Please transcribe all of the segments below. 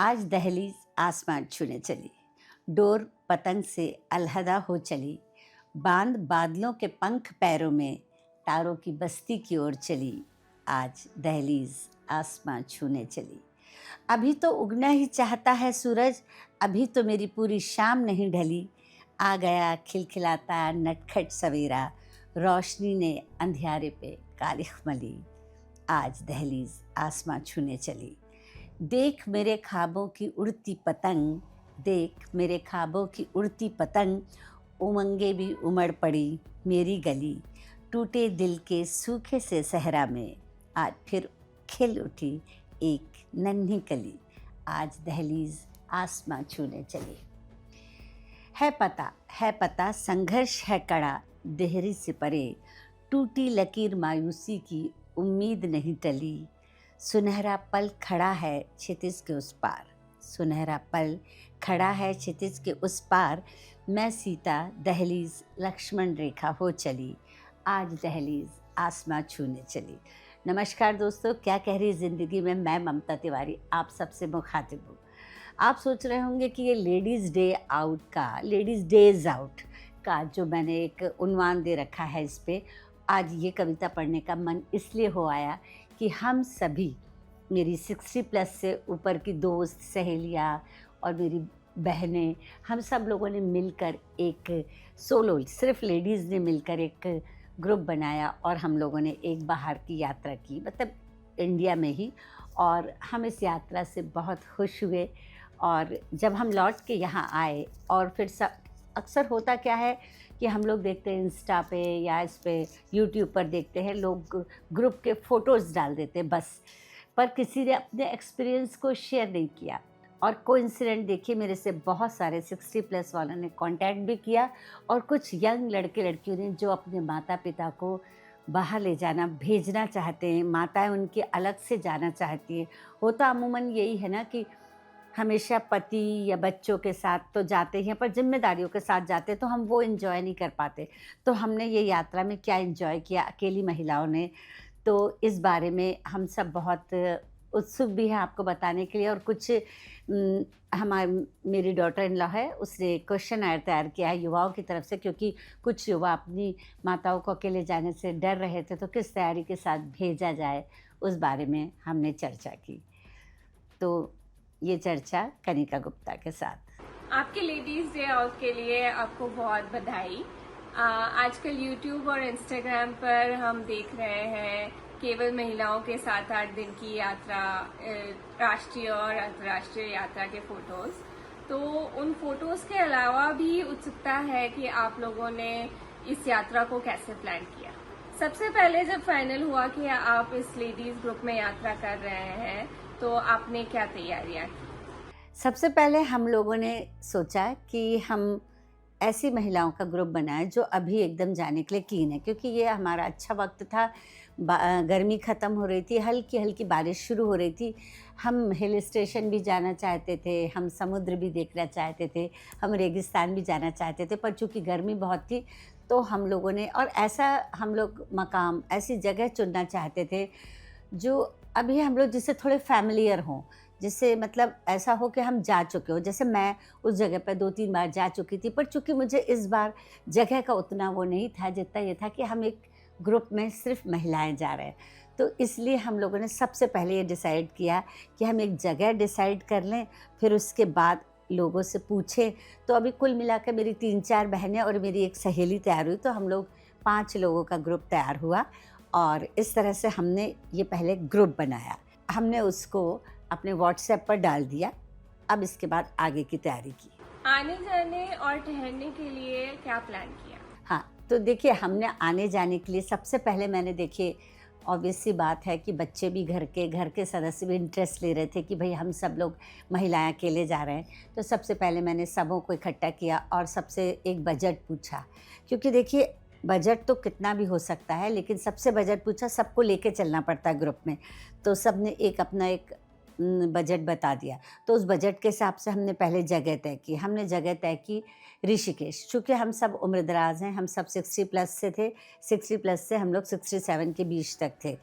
आज दहलीज आसमान छूने चली, डोर पतंग से अलहदा हो चली, बांध बादलों के पंख पैरों में, तारों की बस्ती की ओर चली। आज दहलीज आसमान छूने चली। अभी तो उगना ही चाहता है सूरज, अभी तो मेरी पूरी शाम नहीं ढली। आ गया खिलखिलाता नटखट सवेरा, रोशनी ने अंधियारे पे कालिख मली। आज दहलीज आसमां छूने चली। देख मेरे ख्वाबों की उड़ती पतंग, देख मेरे ख्वाबों की उड़ती पतंग, उमंगे भी उमड़ पड़ी मेरी गली। टूटे दिल के सूखे से सहरा में, आज फिर खिल उठी एक नन्ही कली। आज दहलीज आसमां छूने चली। है पता संघर्ष है कड़ा, देहरी से परे, टूटी लकीर मायूसी की उम्मीद नहीं टली। सुनहरा पल खड़ा है क्षितिज के उस पार, सुनहरा पल खड़ा है क्षितिज के उस पार। मैं सीता दहलीज लक्ष्मण रेखा हो चली। आज दहलीज आसमां छूने चली। नमस्कार दोस्तों, क्या कह रही ज़िंदगी में मैं ममता तिवारी आप सबसे मुखातिब हूँ। आप सोच रहे होंगे कि ये लेडीज़ डे आउट का, लेडीज़ डेज आउट का जो मैंने एक उन्वान दे रखा है, इस पे आज ये कविता पढ़ने का मन इसलिए हो आया कि हम सभी, मेरी 60 प्लस से ऊपर की दोस्त सहेलियाँ और मेरी बहनें, हम सब लोगों ने मिलकर एक सोलो, सिर्फ लेडीज़ ने मिलकर एक ग्रुप बनाया और हम लोगों ने एक बाहर की यात्रा की, मतलब इंडिया में ही। और हम इस यात्रा से बहुत खुश हुए। और जब हम लौट के यहाँ आए और फिर सब, अक्सर होता क्या है कि हम लोग देखते हैं इंस्टा पे या इस पे यूट्यूब पर देखते हैं, लोग ग्रुप के फ़ोटोज़ डाल देते हैं बस, पर किसी ने अपने एक्सपीरियंस को शेयर नहीं किया। और कोइंसिडेंट देखिए, मेरे से बहुत सारे 60 प्लस वालों ने कांटेक्ट भी किया और कुछ यंग लड़के लड़कियों ने जो अपने माता पिता को बाहर ले जाना, भेजना चाहते हैं, माताएं उनकी अलग से जाना चाहती हैं। होता अमूमन यही है ना कि हमेशा पति या बच्चों के साथ तो जाते ही हैं, पर जिम्मेदारियों के साथ जाते तो हम वो एंजॉय नहीं कर पाते। तो हमने ये यात्रा में क्या एंजॉय किया अकेली महिलाओं ने, तो इस बारे में हम सब बहुत उत्सुक भी हैं आपको बताने के लिए। और कुछ मेरी डॉटर इन लॉ है, उसने क्वेश्चन आयर तैयार किया है युवाओं की तरफ से, क्योंकि कुछ युवा अपनी माताओं को अकेले जाने से डर रहे थे, तो किस तैयारी के साथ भेजा जाए उस बारे में हमने चर्चा की। तो ये चर्चा कनिका गुप्ता के साथ। आपके लेडीज़ डे आउट के लिए आपको बहुत बधाई। आजकल यूट्यूब और इंस्टाग्राम पर हम देख रहे हैं केवल महिलाओं के 7-8 दिन की यात्रा, राष्ट्रीय और अंतर्राष्ट्रीय यात्रा के फोटोज। तो उन फोटोज के अलावा भी उत्सुकता है कि आप लोगों ने इस यात्रा को कैसे प्लान किया। सबसे पहले जब फाइनल हुआ कि आप इस लेडीज ग्रुप में यात्रा कर रहे हैं, तो आपने क्या तैयारियां की? सबसे पहले हम लोगों ने सोचा कि हम ऐसी महिलाओं का ग्रुप बनाएं जो अभी एकदम जाने के लिए कीन है, क्योंकि ये हमारा अच्छा वक्त था। गर्मी ख़त्म हो रही थी, हल्की हल्की बारिश शुरू हो रही थी। हम हिल स्टेशन भी जाना चाहते थे, हम समुद्र भी देखना चाहते थे, हम रेगिस्तान भी जाना चाहते थे, पर चूँकि गर्मी बहुत थी तो हम लोगों ने, और ऐसा हम लोग मकाम, ऐसी जगह चुनना चाहते थे जो अभी हम लोग जिससे थोड़े फैमिलियर हों, जिससे मतलब ऐसा हो कि हम जा चुके हो। जैसे मैं उस जगह पर 2-3 बार जा चुकी थी, पर चूँकि मुझे इस बार जगह का उतना वो नहीं था, जितना ये था कि हम एक ग्रुप में सिर्फ महिलाएं जा रहे हैं। तो इसलिए हम लोगों ने सबसे पहले ये डिसाइड किया कि हम एक जगह डिसाइड कर लें, फिर उसके बाद लोगों से पूछें। तो अभी कुल मिलाकर मेरी 3-4 बहनें और मेरी एक सहेली तैयार हुई, तो हम लोग 5 लोगों का ग्रुप तैयार हुआ। और इस तरह से हमने ये पहले ग्रुप बनाया, हमने उसको अपने व्हाट्सएप पर डाल दिया। अब इसके बाद आगे की तैयारी की। आने जाने और ठहरने के लिए क्या प्लान किया? हाँ, तो देखिए, हमने आने जाने के लिए सबसे पहले मैंने, देखिए ऑब्वियस सी बात है कि बच्चे भी घर के सदस्य भी इंटरेस्ट ले रहे थे कि भाई हम सब लोग महिलाएं अकेले जा रहे हैं। तो सबसे पहले मैंने सबों को इकट्ठा किया और सबसे एक बजट पूछा, क्योंकि देखिए बजट तो कितना भी हो सकता है, लेकिन सबसे बजट पूछा, सबको लेके चलना पड़ता है ग्रुप में। तो सब ने एक अपना एक बजट बता दिया। तो उस बजट के हिसाब से हमने पहले जगह तय की। हमने जगह तय की ऋषिकेश, चूँकि हम सब उम्रदराज हैं, हम सब 60 प्लस से थे, 60 प्लस से हम लोग 67 के बीच तक थे।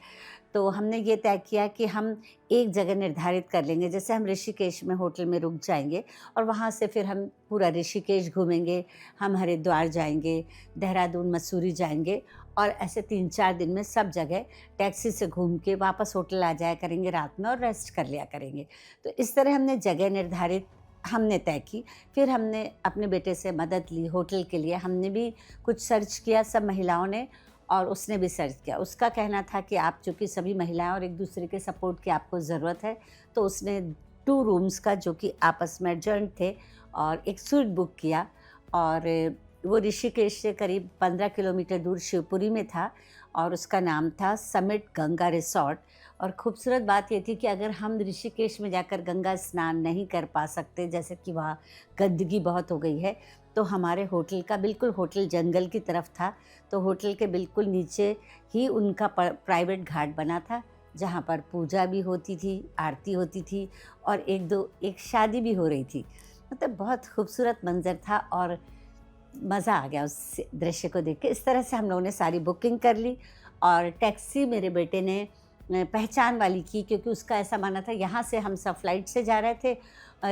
तो हमने ये तय किया कि हम एक जगह निर्धारित कर लेंगे, जैसे हम ऋषिकेश में होटल में रुक जाएंगे और वहाँ से फिर हम पूरा ऋषिकेश घूमेंगे, हम हरिद्वार जाएंगे, देहरादून मसूरी जाएंगे और ऐसे 3-4 दिन में सब जगह टैक्सी से घूम के वापस होटल आ जाया करेंगे रात में और रेस्ट कर लिया करेंगे। तो इस तरह हमने जगह निर्धारित हमने तय की। फिर हमने अपने बेटे से मदद ली होटल के लिए, हमने भी कुछ सर्च किया सब महिलाओं ने और उसने भी सर्च किया। उसका कहना था कि आप चूँकि सभी महिलाएं और एक दूसरे के सपोर्ट की आपको ज़रूरत है, तो उसने 2 रूम्स का जो कि आपस में एडजॉइंट थे और एक स्वीट बुक किया और वो ऋषिकेश से करीब 15 किलोमीटर दूर शिवपुरी में था और उसका नाम था समिट गंगा रिसॉर्ट। और खूबसूरत बात ये थी कि अगर हम ऋषिकेश में जाकर गंगा स्नान नहीं कर पा सकते, जैसे कि वहाँ गंदगी बहुत हो गई है, तो हमारे होटल का बिल्कुल, होटल जंगल की तरफ था, तो होटल के बिल्कुल नीचे ही उनका प्राइवेट घाट बना था जहाँ पर पूजा भी होती थी, आरती होती थी और एक शादी भी हो रही थी। मतलब बहुत खूबसूरत मंज़र था और मज़ा आ गया उस दृश्य को देख के। इस तरह से हम लोगों ने सारी बुकिंग कर ली और टैक्सी मेरे बेटे ने पहचान वाली की, क्योंकि उसका ऐसा मानना था यहाँ से हम सब फ्लाइट से जा रहे थे,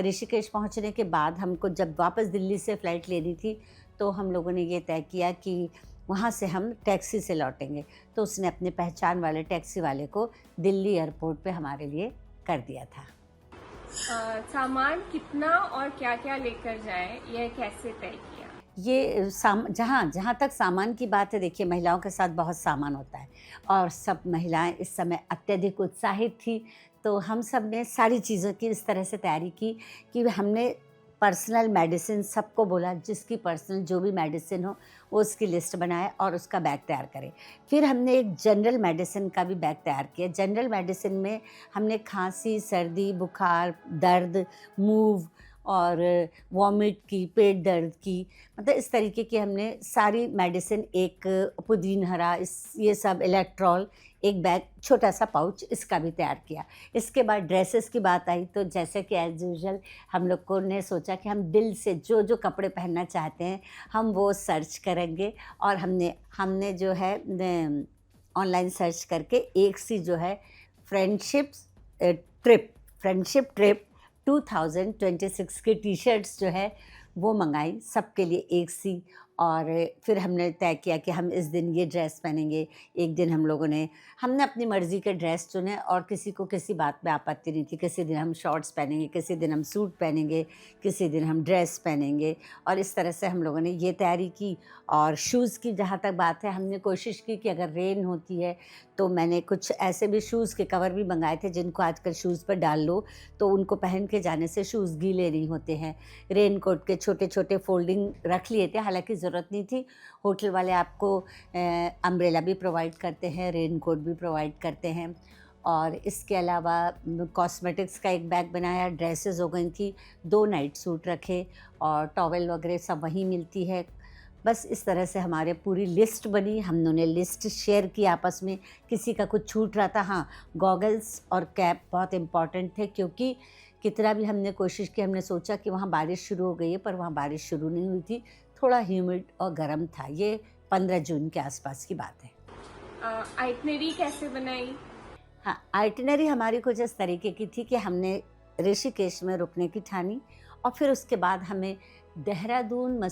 ऋषिकेश पहुँचने के बाद हमको जब वापस दिल्ली से फ़्लाइट लेनी थी तो हम लोगों ने ये तय किया कि वहाँ से हम टैक्सी से लौटेंगे। तो उसने अपने पहचान वाले टैक्सी वाले को दिल्ली एयरपोर्ट पे हमारे लिए कर दिया था। सामान कितना और क्या क्या लेकर जाएं, यह कैसे तय किया? ये जहाँ तक सामान की बात है, देखिए महिलाओं के साथ बहुत सामान होता है और सब महिलाएं इस समय अत्यधिक उत्साहित थी, तो हम सब ने सारी चीज़ों की इस तरह से तैयारी की कि हमने पर्सनल मेडिसिन सबको बोला, जिसकी पर्सनल जो भी मेडिसिन हो वो उसकी लिस्ट बनाए और उसका बैग तैयार करें। फिर हमने एक जनरल मेडिसिन का भी बैग तैयार किया। जनरल मेडिसिन में हमने खांसी, सर्दी, बुखार, दर्द, मूव और वॉमिट की, पेट दर्द की, मतलब इस तरीके की हमने सारी मेडिसिन, एक पुदीन हरा, ये सब इलेक्ट्रॉल, एक बैग, छोटा सा पाउच, इसका भी तैयार किया। इसके बाद ड्रेसेस की बात आई तो जैसे कि एज़ यूजुअल हम लोग को ने सोचा कि हम दिल से जो जो कपड़े पहनना चाहते हैं हम वो सर्च करेंगे और हमने जो है ऑनलाइन सर्च करके एक सी जो है फ्रेंडशिप ट्रिप 2026 की टी शर्ट्स जो है वो मंगाई सबके लिए एक सी। और फिर हमने तय किया कि हम इस दिन ये ड्रेस पहनेंगे। एक दिन हमने अपनी मर्ज़ी के ड्रेस चुने और किसी को किसी बात में आपत्ति नहीं थी। किसी दिन हम शॉर्ट्स पहनेंगे, किसी दिन हम सूट पहनेंगे, किसी दिन हम ड्रेस पहनेंगे और इस तरह से हम लोगों ने ये तैयारी की। और शूज़ की जहाँ तक बात है, हमने कोशिश की कि अगर रेन होती है तो मैंने कुछ ऐसे भी शूज़ के कवर भी मंगाए थे जिनको आजकल शूज़ पर डाल लो तो उनको पहन के जाने से शूज़ गीले नहीं होते हैं। रेन कोट के छोटे छोटे फोल्डिंग रख लिए थे, हालांकि ज़रूरत नहीं थी। होटल वाले आपको अम्ब्रेला भी प्रोवाइड करते हैं, रेन कोट भी प्रोवाइड करते हैं। और इसके अलावा कॉस्मेटिक्स का एक बैग बनाया, ड्रेसेस हो गई थी, 2 नाइट सूट रखे और टॉवेल वगैरह सब वहीं मिलती है। बस इस तरह से हमारे पूरी लिस्ट बनी। हम दोनों ने लिस्ट शेयर की आपस में, किसी का कुछ छूट रहा था। हाँ, गॉगल्स और कैप बहुत इम्पॉर्टेंट थे, क्योंकि कितना भी हमने कोशिश की, हमने सोचा कि वहाँ बारिश शुरू हो गई है, पर वहाँ बारिश शुरू नहीं हुई थी, थोड़ा ह्यूमिड और गर्म था। ये 15 जून के आसपास की बात है। आइटनरी कैसे बनाई? हाँ, आइटिनरी हमारी कुछ इस तरीके की थी कि हमने ऋषिकेश में रुकने की ठानी और फिर उसके बाद हमें देहरादून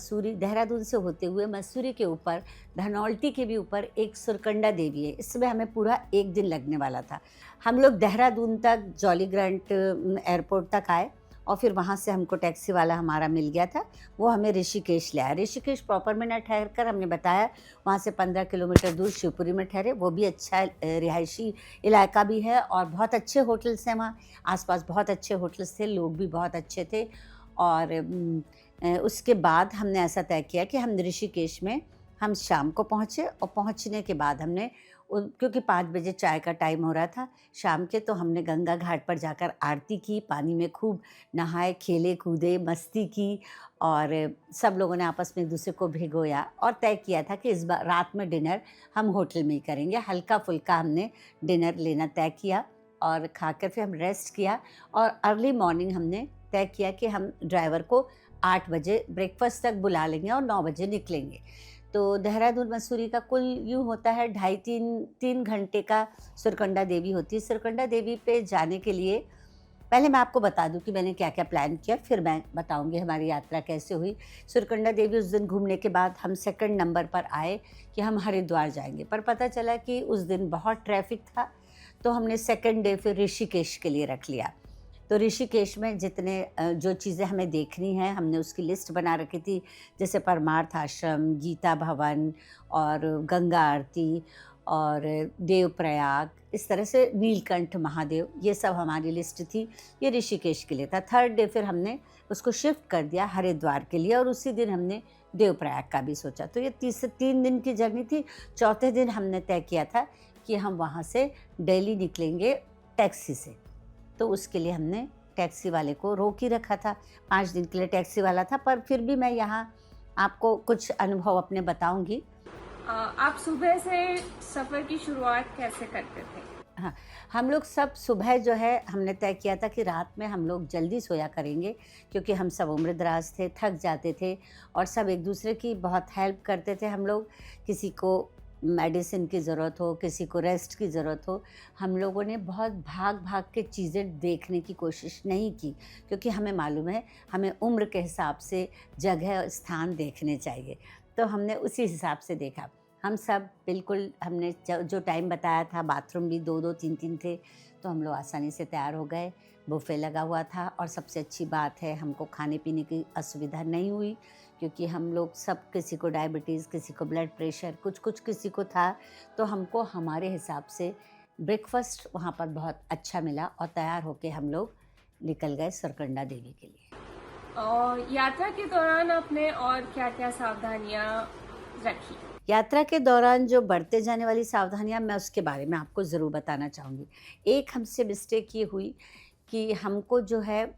से होते हुए मसूरी के ऊपर, धनौल्टी के भी ऊपर एक सुरकंडा देवी है, इसमें हमें पूरा एक दिन लगने वाला था। हम लोग देहरादून तक जॉली ग्रांट एयरपोर्ट तक आए और फिर वहाँ से हमको टैक्सी वाला हमारा मिल गया था, वो हमें ऋषिकेश ले आया। ऋषिकेश प्रॉपर में न ठहर कर, हमने बताया वहाँ से 15 किलोमीटर दूर शिवपुरी में ठहरे। वो भी अच्छा रिहायशी इलाका भी है और बहुत अच्छे होटल्स हैं वहाँ, आसपास बहुत अच्छे होटल्स थे, लोग भी बहुत अच्छे थे। और उसके बाद हमने ऐसा तय किया कि हम ऋषिकेश में हम शाम को पहुँचे और पहुँचने के बाद हमने क्योंकि 5 बजे चाय का टाइम हो रहा था शाम के, तो हमने गंगा घाट पर जाकर आरती की, पानी में खूब नहाए, खेले कूदे, मस्ती की और सब लोगों ने आपस में एक दूसरे को भिगोया और तय किया था कि इस बार रात में डिनर हम होटल में ही करेंगे। हल्का फुल्का हमने डिनर लेना तय किया और खाकर फिर हम रेस्ट किया और अर्ली मॉर्निंग हमने तय किया कि हम ड्राइवर को 8 बजे ब्रेकफास्ट तक बुला लेंगे और 9 बजे निकलेंगे। तो देहरादून मसूरी का कुल यूँ होता है 2.5-3 घंटे का सुरकंडा देवी होती है। सुरकंडा देवी पे जाने के लिए पहले मैं आपको बता दूँ कि मैंने क्या-क्या प्लान किया, फिर मैं बताऊँगी हमारी यात्रा कैसे हुई। सुरकंडा देवी उस दिन घूमने के बाद हम सेकंड नंबर पर आए कि हम हरिद्वार जाएँगे, पर पता चला कि उस दिन बहुत ट्रैफ़िक था, तो हमने सेकंड डे फिर ऋषिकेश के लिए रख लिया। तो ऋषिकेश में जितने जो चीज़ें हमें देखनी हैं, हमने उसकी लिस्ट बना रखी थी, जैसे परमार्थ आश्रम, गीता भवन और गंगा आरती और देवप्रयाग, इस तरह से नीलकंठ महादेव, ये सब हमारी लिस्ट थी। ये ऋषिकेश के लिए था। थर्ड डे फिर हमने उसको शिफ्ट कर दिया हरिद्वार के लिए और उसी दिन हमने देवप्रयाग का भी सोचा। तो ये 3 दिन की जर्नी थी। चौथे दिन हमने तय किया था कि हम वहाँ से दिल्ली निकलेंगे टैक्सी से। तो उसके लिए हमने टैक्सी वाले को रोक ही रखा था। 5 दिन के लिए टैक्सी वाला था, पर फिर भी मैं यहाँ आपको कुछ अनुभव अपने बताऊँगी। आप सुबह से सफ़र की शुरुआत कैसे करते थे? हाँ, हम लोग सब सुबह जो है हमने तय किया था कि रात में हम लोग जल्दी सोया करेंगे, क्योंकि हम सब उम्रदराज थे, थक जाते थे और सब एक दूसरे की बहुत हेल्प करते थे हम लोग। किसी को मेडिसिन की ज़रूरत हो, किसी को रेस्ट की ज़रूरत हो। हम लोगों ने बहुत भाग-भाग के चीज़ें देखने की कोशिश नहीं की, क्योंकि हमें मालूम है हमें उम्र के हिसाब से जगह और स्थान देखने चाहिए। तो हमने उसी हिसाब से देखा। हम सब बिल्कुल हमने जो टाइम बताया था, बाथरूम भी 2-2 3-3 थे, तो हम लोग आसानी से तैयार हो गए। बुफ़े लगा हुआ था और सबसे अच्छी बात है हमको खाने-पीने की असुविधा नहीं हुई, क्योंकि हम लोग सब, किसी को डायबिटीज़, किसी को ब्लड प्रेशर, कुछ किसी को था, तो हमको हमारे हिसाब से ब्रेकफ़ास्ट वहाँ पर बहुत अच्छा मिला और तैयार होके हम लोग निकल गए सुरकंडा देवी के लिए। और यात्रा के दौरान आपने और क्या-क्या सावधानियाँ रखी? यात्रा के दौरान जो बरते जाने वाली सावधानियाँ, मैं उसके बारे में आपको ज़रूर बताना चाहूँगी। एक हमसे मिस्टेक ये हुई कि हमको जो है,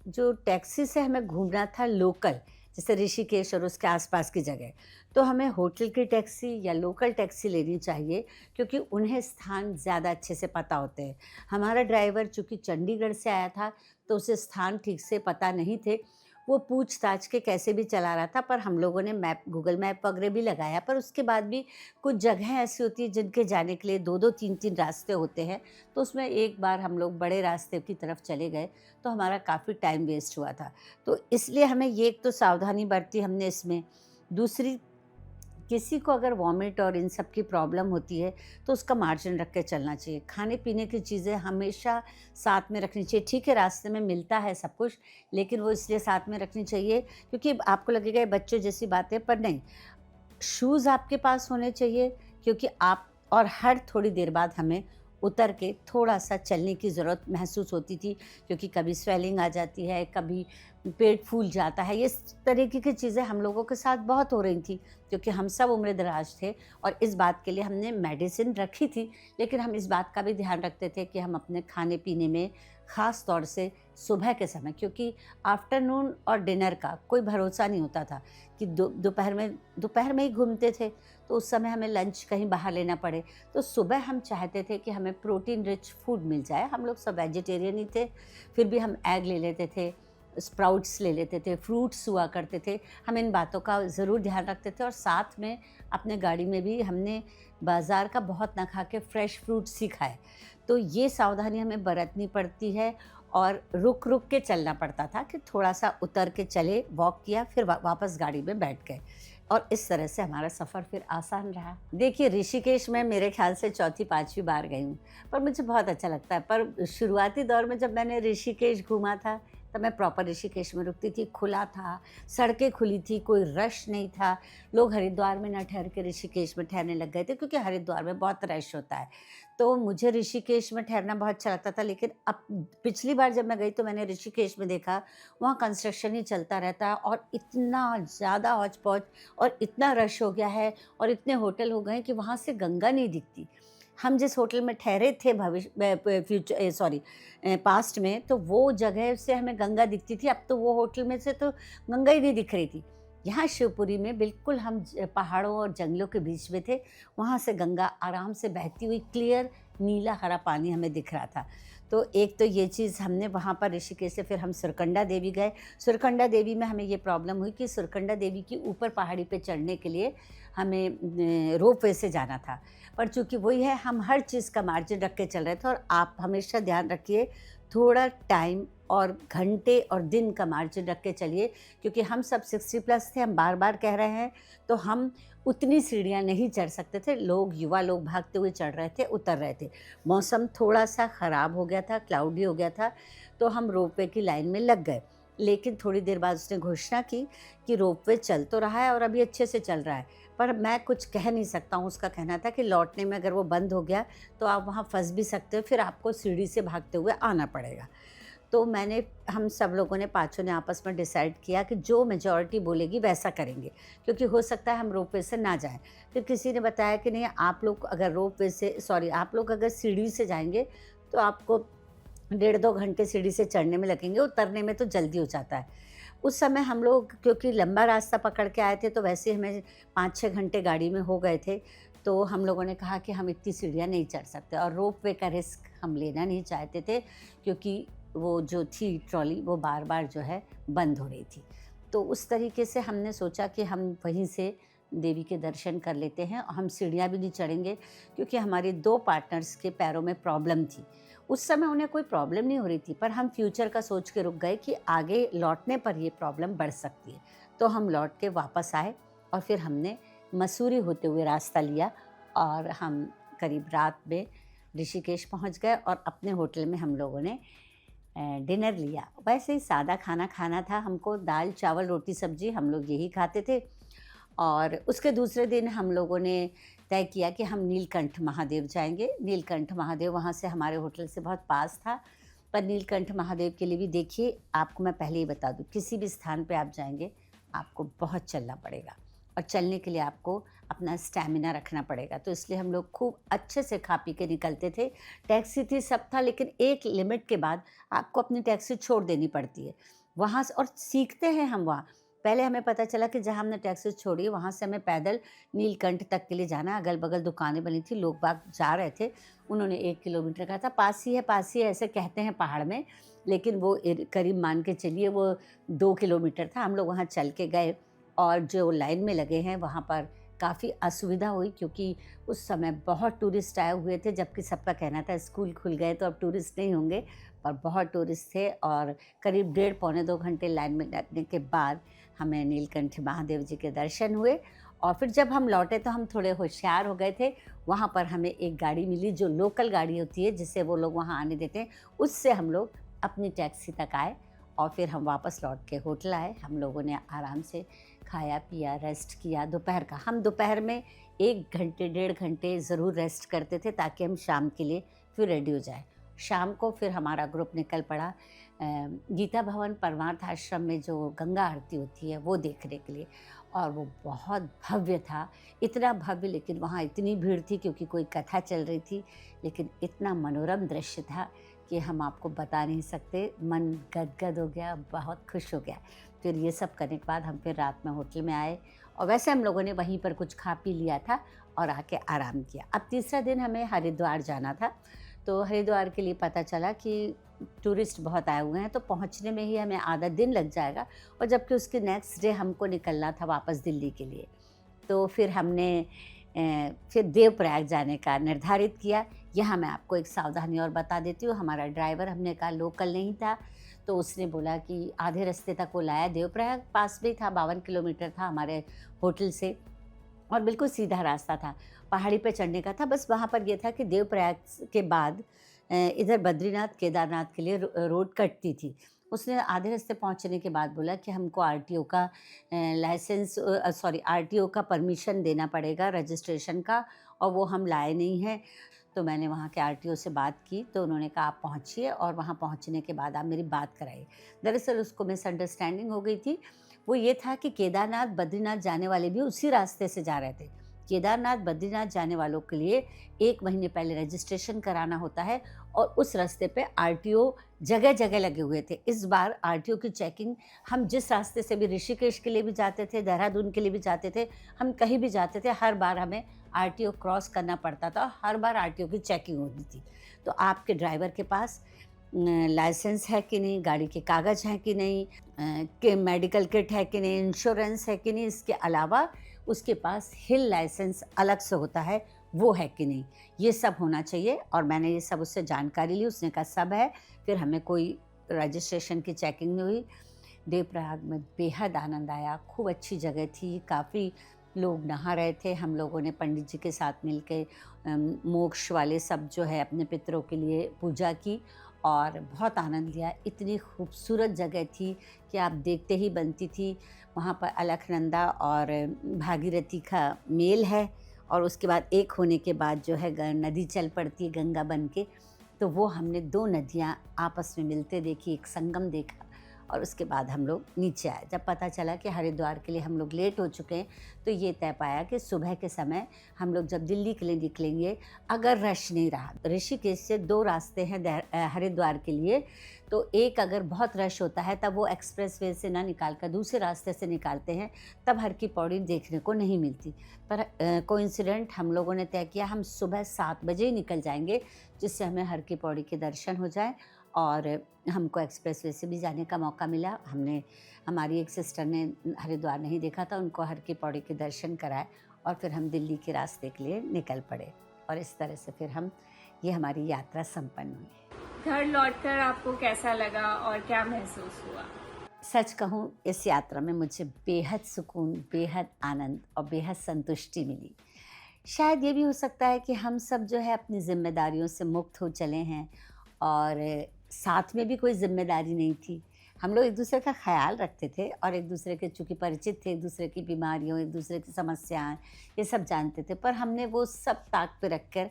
जो टैक्सी से हमें घूमना था लोकल, जैसे ऋषिकेश और उसके आसपास की जगह, तो हमें होटल की टैक्सी या लोकल टैक्सी लेनी चाहिए, क्योंकि उन्हें स्थान ज़्यादा अच्छे से पता होते हैं। हमारा ड्राइवर चूँकि चंडीगढ़ से आया था, तो उसे स्थान ठीक से पता नहीं थे। वो पूछ-ताछ के कैसे भी चला रहा था, पर हम लोगों ने मैप, गूगल मैप वगैरह भी लगाया, पर उसके बाद भी कुछ जगहें ऐसी होती हैं जिनके जाने के लिए 2-2 3-3 रास्ते होते हैं। तो उसमें एक बार हम लोग बड़े रास्ते की तरफ चले गए, तो हमारा काफ़ी टाइम वेस्ट हुआ था। तो इसलिए हमें ये एक तो सावधानी बरती हमने इसमें। दूसरी, किसी को अगर वॉमिट और इन सब की प्रॉब्लम होती है, तो उसका मार्जिन रख के चलना चाहिए। खाने-पीने की चीज़ें हमेशा साथ में रखनी चाहिए। ठीक है, रास्ते में मिलता है सब कुछ, लेकिन वो इसलिए साथ में रखनी चाहिए क्योंकि आपको लगेगा ये बच्चों जैसी बात है, पर नहीं। शूज़ आपके पास होने चाहिए, क्योंकि आप, और हर थोड़ी देर बाद हमें उतर के थोड़ा-सा चलने की ज़रूरत महसूस होती थी, क्योंकि कभी स्वेलिंग आ जाती है, कभी पेट फूल जाता है। इस तरीके की चीज़ें हम लोगों के साथ बहुत हो रही थी, क्योंकि हम सब उम्रदराज थे और इस बात के लिए हमने मेडिसिन रखी थी, लेकिन हम इस बात का भी ध्यान रखते थे कि हम अपने खाने-पीने में, ख़ास तौर से सुबह के समय, क्योंकि आफ्टरनून और डिनर का कोई भरोसा नहीं होता था कि दोपहर में ही घूमते थे, तो उस समय हमें लंच कहीं बाहर लेना पड़े। तो सुबह हम चाहते थे कि हमें प्रोटीन रिच फूड मिल जाए। हम लोग सब वेजिटेरियन ही थे, फिर भी हम एग ले लेते थे, स्प्राउट्स ले लेते थे, फ्रूट्स हुआ करते थे। हम इन बातों का ज़रूर ध्यान रखते थे और साथ में अपने गाड़ी में भी हमने बाज़ार का बहुत ना खा के फ्रेश फ्रूट्स ही खाए। तो ये सावधानी हमें बरतनी पड़ती है और रुक-रुक के चलना पड़ता था कि थोड़ा-सा उतर के चले, वॉक किया, फिर वापस गाड़ी में बैठ गए और इस तरह से हमारा सफ़र फिर आसान रहा। देखिए, ऋषिकेश में मेरे ख़्याल से चौथी 5वीं बार गई हूँ, पर मुझे बहुत अच्छा लगता है। पर शुरुआती दौर में जब मैंने ऋषिकेश घूमा था, तब मैं प्रॉपर ऋषिकेश में रुकती थी। खुला था, सड़कें खुली थी, कोई रश नहीं था। लोग हरिद्वार में ना ठहर के ऋषिकेश में ठहरने लग गए थे, क्योंकि हरिद्वार में बहुत रश होता है। तो मुझे ऋषिकेश में ठहरना बहुत अच्छा लगता था, लेकिन अब पिछली बार जब मैं गई तो मैंने ऋषिकेश में देखा, वहाँ कंस्ट्रक्शन ही चलता रहता है और इतना ज़्यादा हौच-पौच और इतना रश हो गया है और इतने होटल हो गए हैं कि वहाँ से गंगा नहीं दिखती। हम जिस होटल में ठहरे थे पास्ट में, तो वो जगह से हमें गंगा दिखती थी। अब तो वो होटल में से तो गंगा ही नहीं दिख रही थी। यहाँ शिवपुरी में बिल्कुल हम पहाड़ों और जंगलों के बीच में थे, वहाँ से गंगा आराम से बहती हुई क्लियर नीला हरा पानी हमें दिख रहा था। तो एक तो ये चीज़ हमने वहाँ पर ऋषिकेश से फिर हम सुरकंडा देवी गए। सुरकंडा देवी में हमें ये प्रॉब्लम हुई कि सुरकंडा देवी की ऊपर पहाड़ी पे चढ़ने के लिए हमें रोपवे से जाना था। पर चूँकि वही है, हम हर चीज़ का मार्जिन रख के चल रहे थे, और आप हमेशा ध्यान रखिए थोड़ा टाइम और घंटे और दिन का मार्जिन रख के चलिए, क्योंकि हम सब 60 प्लस थे, हम बार-बार कह रहे हैं, तो हम उतनी सीढ़ियाँ नहीं चढ़ सकते थे। लोग, युवा लोग भागते हुए चढ़ रहे थे, उतर रहे थे। मौसम थोड़ा-सा ख़राब हो गया था, क्लाउडी हो गया था, तो हम रोपवे की लाइन में लग गए। लेकिन थोड़ी देर बाद उसने घोषणा की कि रोपवे चल तो रहा है और अभी अच्छे से चल रहा है, पर मैं कुछ कह नहीं सकता हूँ। उसका कहना था कि लौटने में अगर वो बंद हो गया तो आप वहाँ फँस भी सकते हो, फिर आपको सीढ़ी से भागते हुए आना पड़ेगा। तो हम सब लोगों ने, पाँचों ने आपस में डिसाइड किया कि जो मेजॉरिटी बोलेगी वैसा करेंगे, क्योंकि हो सकता है हम रोपवे से ना जाएं। फिर किसी ने बताया कि नहीं, आप लोग अगर सीढ़ी से जाएंगे तो आपको 1.5-2 घंटे सीढ़ी से चढ़ने में लगेंगे, उतरने में तो जल्दी हो जाता है। उस समय हम लोग क्योंकि लंबा रास्ता पकड़ के आए थे, तो वैसे हमें 5-6 घंटे गाड़ी में हो गए थे, तो हम लोगों ने कहा कि हम इतनी सीढ़ियाँ नहीं चढ़ सकते, और रोपवे का रिस्क हम लेना नहीं चाहते थे, क्योंकि वो जो थी ट्रॉली, वो बार-बार जो है बंद हो रही थी। तो उस तरीके से हमने सोचा कि हम वहीं से देवी के दर्शन कर लेते हैं, और हम सीढ़ियाँ भी नहीं चढ़ेंगे, क्योंकि हमारे 2 पार्टनर्स के पैरों में प्रॉब्लम थी। उस समय उन्हें कोई प्रॉब्लम नहीं हो रही थी, पर हम फ्यूचर का सोच के रुक गए कि आगे लौटने पर ये प्रॉब्लम बढ़ सकती है। तो हम लौट के वापस आए, और फिर हमने मसूरी होते हुए रास्ता लिया, और हम करीब रात में ऋषिकेश पहुंच गए, और अपने होटल में हम लोगों ने डिनर लिया। वैसे ही सादा खाना खाना था हमको, दाल चावल रोटी सब्जी, हम लोग यही खाते थे। और उसके दूसरे दिन हम लोगों ने तय किया कि हम नीलकंठ महादेव जाएंगे। नीलकंठ महादेव वहाँ से हमारे होटल से बहुत पास था, पर नीलकंठ महादेव के लिए भी देखिए, आपको मैं पहले ही बता दूँ, किसी भी स्थान पे आप जाएंगे आपको बहुत चलना पड़ेगा, और चलने के लिए आपको अपना स्टैमिना रखना पड़ेगा। तो इसलिए हम लोग खूब अच्छे से खा पी के निकलते थे। टैक्सी थी, सब था, लेकिन एक लिमिट के बाद आपको अपनी टैक्सी छोड़ देनी पड़ती है वहाँ से, और सीखते हैं हम वहाँ। पहले हमें पता चला कि जहाँ हमने टैक्सी छोड़ी, वहाँ से हमें पैदल नीलकंठ तक के लिए जाना है। अगल-बगल दुकानें बनी थी, लोग बाग जा रहे थे। उन्होंने 1 किलोमीटर कहा था, पास ही है, ऐसे कहते हैं पहाड़ में, लेकिन वो करीब मान के चलिए वो 2 किलोमीटर था। हम लोग वहाँ चल के गए, और जो लाइन में लगे हैं वहाँ पर काफ़ी असुविधा हुई, क्योंकि उस समय बहुत टूरिस्ट आए हुए थे, जबकि सबका कहना था स्कूल खुल गए तो अब टूरिस्ट नहीं होंगे, पर बहुत टूरिस्ट थे। और करीब 1.5-पौने 2 घंटे लाइन में लगने के बाद हमें नीलकंठ महादेव जी के दर्शन हुए। और फिर जब हम लौटे तो हम थोड़े होशियार हो गए थे। वहाँ पर हमें एक गाड़ी मिली, जो लोकल गाड़ी होती है जिससे वो लोग वहाँ आने देते हैं, उससे हम लोग अपनी टैक्सी तक आए, और फिर हम वापस लौट के होटल आए। हम लोगों ने आराम से खाया पिया, रेस्ट किया। दोपहर का हम दोपहर में 1 घंटे 1.5 घंटे ज़रूर रेस्ट करते थे, ताकि हम शाम के लिए फिर रेडी हो जाए। शाम को फिर हमारा ग्रुप निकल पड़ा गीता भवन परमार्थ आश्रम में जो गंगा आरती होती है वो देखने के लिए, और वो बहुत भव्य था। इतना भव्य, लेकिन वहाँ इतनी भीड़ थी क्योंकि कोई कथा चल रही थी, लेकिन इतना मनोरम दृश्य था कि हम आपको बता नहीं सकते। मन गदगद हो गया, बहुत खुश हो गया। फिर ये सब करने के बाद हम फिर रात में होटल में आए, और वैसे हम लोगों ने वहीं पर कुछ खा पी लिया था और आके आराम किया। अब तीसरा दिन हमें हरिद्वार जाना था, तो हरिद्वार के लिए पता चला कि टूरिस्ट बहुत आए हुए हैं, तो पहुंचने में ही हमें आधा दिन लग जाएगा, और जबकि उसके नेक्स्ट डे हमको निकलना था वापस दिल्ली के लिए। तो फिर हमने फिर देवप्रयाग जाने का निर्धारित किया। यहाँ मैं आपको एक सावधानी और बता देती हूँ। हमारा ड्राइवर, हमने कहा लोकल नहीं था, तो उसने बोला कि आधे रास्ते तक वो लाया। देवप्रयाग पास में था, 52 किलोमीटर था हमारे होटल से, और बिल्कुल सीधा रास्ता था, पहाड़ी पे चढ़ने का था। बस वहाँ पर ये था कि देवप्रयाग के बाद इधर बद्रीनाथ केदारनाथ के लिए रोड कटती थी। उसने आधे रास्ते पहुँचने के बाद बोला कि हमको आरटीओ का आरटीओ का परमिशन देना पड़ेगा, रजिस्ट्रेशन का, और वो हम लाए नहीं हैं। तो मैंने वहाँ के आरटीओ से बात की, तो उन्होंने कहा आप पहुँचिए, और वहाँ पहुँचने के बाद आप मेरी बात कराइए। दरअसल उसको मिसअंडरस्टैंडिंग हो गई थी। वो ये था कि केदारनाथ बद्रीनाथ जाने वाले भी उसी रास्ते से जा रहे थे, केदारनाथ बद्रीनाथ जाने वालों के लिए 1 महीने पहले रजिस्ट्रेशन कराना होता है और उस रास्ते पे आरटीओ जगह जगह लगे हुए थे। इस बार आरटीओ की चेकिंग, हम जिस रास्ते से भी ऋषिकेश के लिए भी जाते थे, देहरादून के लिए भी जाते थे, हम कहीं भी जाते थे, हर बार हमें आरटीओ क्रॉस करना पड़ता था, हर बार आरटीओ की चेकिंग होती थी। तो आपके ड्राइवर के पास लाइसेंस है कि नहीं, गाड़ी के कागज़ हैं कि नहीं, कि मेडिकल किट है कि नहीं, इंश्योरेंस है कि नहीं, इसके अलावा उसके पास हिल लाइसेंस अलग से होता है, वो है कि नहीं, ये सब होना चाहिए। और मैंने ये सब उससे जानकारी ली, उसने कहा सब है। फिर हमें कोई रजिस्ट्रेशन की चेकिंग नहीं हुई। देवप्रयाग में बेहद आनंद आया, खूब अच्छी जगह थी, काफ़ी लोग नहा रहे थे। हम लोगों ने पंडित जी के साथ मिलके मोक्ष वाले सब जो है अपने पितरों के लिए पूजा की और बहुत आनंद लिया। इतनी खूबसूरत जगह थी कि आप देखते ही बनती थी। वहाँ पर अलकनंदा और भागीरथी का मेल है और उसके बाद एक होने के बाद जो है नदी चल पड़ती है गंगा बन के। तो वो हमने 2 नदियाँ आपस में मिलते देखी, एक संगम देखा और उसके बाद हम लोग नीचे आए। जब पता चला कि हरिद्वार के लिए हम लोग लेट हो चुके हैं, तो ये तय पाया कि सुबह के समय हम लोग जब दिल्ली के लिए निकलेंगे, अगर रश नहीं रहा, ऋषिकेश से 2 रास्ते हैं हरिद्वार के लिए, तो एक अगर बहुत रश होता है तब वो एक्सप्रेस वे से ना निकाल कर दूसरे रास्ते से निकालते हैं, तब हर की पौड़ी देखने को नहीं मिलती। पर कोइंसिडेंट हम लोगों ने तय किया हम सुबह 7 बजे ही निकल जाएंगे, जिससे हमें हर की पौड़ी के दर्शन हो जाए और हमको एक्सप्रेस वे से भी जाने का मौका मिला। हमारी एक सिस्टर ने हरिद्वार नहीं देखा था, उनको हर की पौड़ी के दर्शन कराए और फिर हम दिल्ली के रास्ते के लिए निकल पड़े और इस तरह से फिर ये हमारी यात्रा संपन्न हुई। घर लौटकर आपको कैसा लगा और क्या महसूस हुआ? सच कहूँ, इस यात्रा में मुझे बेहद सुकून, बेहद आनंद और बेहद संतुष्टि मिली। शायद ये भी हो सकता है कि हम सब जो है अपनी ज़िम्मेदारियों से मुक्त हो चले हैं और साथ में भी कोई ज़िम्मेदारी नहीं थी। हम लोग एक-दूसरे का ख़्याल रखते थे और एक-दूसरे के चूँकि परिचित थे, एक-दूसरे की बीमारियों, एक-दूसरे की समस्याएँ, ये सब जानते थे। पर हमने वो सब ताक पे रख कर,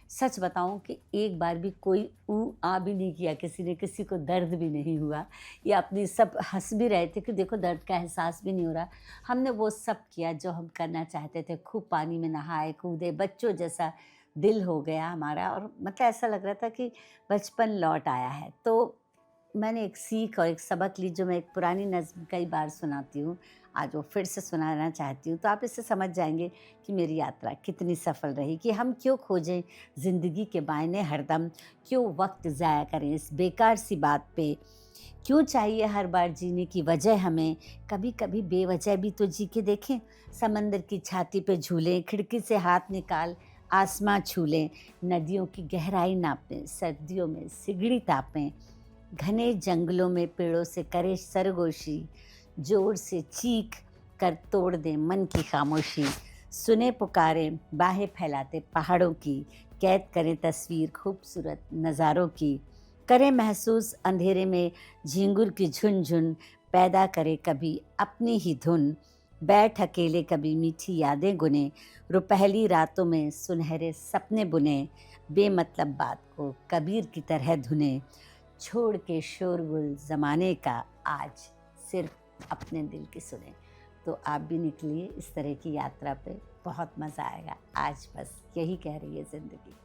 सच बताऊँ कि एक बार भी कोई ऊ आ भी नहीं किया किसी ने, किसी को दर्द भी नहीं हुआ या अपनी सब हँस भी रहे थे कि देखो दर्द का एहसास भी नहीं हो रहा। हमने वो सब किया जो हम करना चाहते थे, खूब पानी में नहाए, कूदे, बच्चों जैसा दिल हो गया हमारा और मतलब ऐसा लग रहा था कि बचपन लौट आया है। तो मैंने एक सीख और एक सबक ली, जो मैं एक पुरानी नज़्म कई बार सुनाती हूँ, आज वो फिर से सुनाना चाहती हूँ। तो आप इससे समझ जाएँगे कि मेरी यात्रा कितनी सफल रही, कि हम क्यों खोजें ज़िंदगी के मायने हरदम, क्यों वक्त ज़ाया करें इस बेकार सी बात पे, क्यों चाहिए हर बार जीने की वजह हमें, कभी-कभी बेवजह भी तो जी के देखें। समंदर की छाती पे झूलें, खिड़की से हाथ निकाल आसमां छू लें, नदियों की गहराई नापें, सर्दियों में सिगड़ी तापें, घने जंगलों में पेड़ों से करे सरगोशी, जोर से चीख कर तोड़ दें मन की खामोशी, सुने पुकारें बाहें फैलाते पहाड़ों की, कैद करें तस्वीर खूबसूरत नज़ारों की, करें महसूस अंधेरे में झिंगुर की झुनझुन, पैदा करे कभी अपनी ही धुन, बैठ अकेले कभी मीठी यादें गुने, रुपहली रातों में सुनहरे सपने बुने, बेमतलब बात को कबीर की तरह धुने, छोड़ के शोरगुल ज़माने का आज सिर्फ अपने दिल की सुने। तो आप भी निकलिए इस तरह की यात्रा पे, बहुत मज़ा आएगा। आज बस यही कह रही है ज़िंदगी।